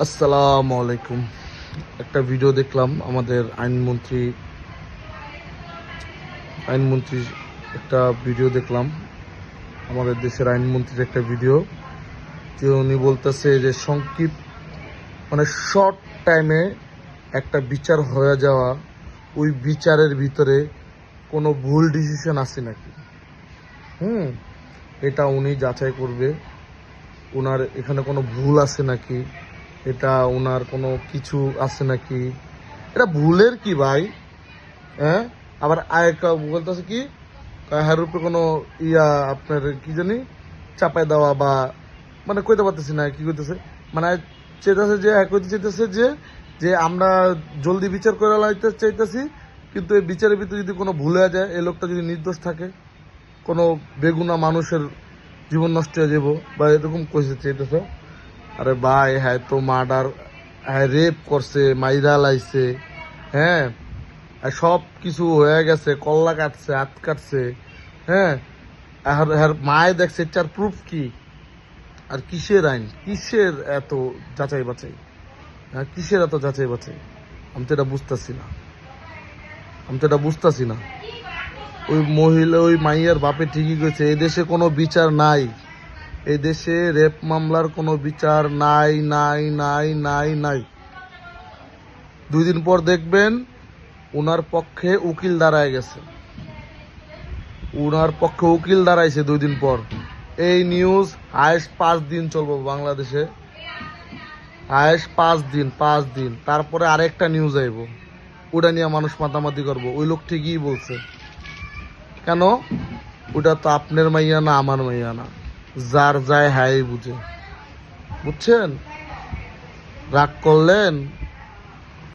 আসসালামু আলাইকুম। একটা ভিডিও দেখলাম আমাদের আইনমন্ত্রীর একটা ভিডিও দেখলাম, আমাদের দেশের আইনমন্ত্রীর একটা ভিডিও, যে উনি বলতেছে যে মানে শর্ট টাইমে একটা বিচার হয়ে যাওয়া, ওই বিচারের ভিতরে কোনো ভুল ডিসিশন আছে নাকি। এটা উনি যাচাই করবে, ওনার এখানে কোনো ভুল আছে নাকি, এটা ওনার কোনো কিছু আছে নাকি। এটা ভুলের কি ভাই? হ্যাঁ, আবার আরেকটা বলতেছে কি, হার উপরে কোনো আপনার কি জানি চাপায় দেওয়া, বা মানে কইতে পারতেছি না কি কইতেছে, মানে চাইতেছে যে কইতে চাইতেছে যে যে আমরা জলদি বিচার করে লাইতে চাইতেছি, কিন্তু এই বিচারের ভিতরে যদি কোনো ভুল হয়ে যায়, এই লোকটা যদি নির্দোষ থাকে, কোনো বেগুনা মানুষের জীবন নষ্ট হয়ে যাব বা এরকম কইতে চাইতেছে। আরে ভাই, হ্যাঁ তো মার্ডার, হ্যাঁ রেপ করছে, মাইরা লাইছে, হ্যাঁ সব কিছু হয়ে গেছে, কল্লা কাটছে, হাত কাটছে, হ্যাঁ আর মায়ে দেখছে, এটার প্রুফ কি? আর কিসের আইন, কিসের এত যাচাই বাছাই, হ্যাঁ কিসের এত যাচাই বাছাই? আমি তো এটা বুঝতেছি না। ওই মহিলা, ওই মাইয়ার বাপে ঠিকই কইছে, এই দেশে কোনো বিচার নাই, এই দেশে রেপ মামলার কোনো বিচার নাই নাই নাই নাই নাই। 2 দিন পর দেখবেন ওনার পক্ষে উকিল দাঁড়াইছে 2 দিন পর। এই নিউজ হায়েস্ট 5 দিন চলবো বাংলাদেশে, হায়েস্ট 5 দিন, তারপরে আরেকটা নিউজ আইব, ওটা নিয়ে মানুষ মাতামাতি করবো, ওই লোক ঠিকই বলছে। কেন? ওটা তো আপনার মাইয়া না, আমার মাইয়া না, যার যায় হ্যাঁ বুঝে। বুঝছেন? রাগ করলেন,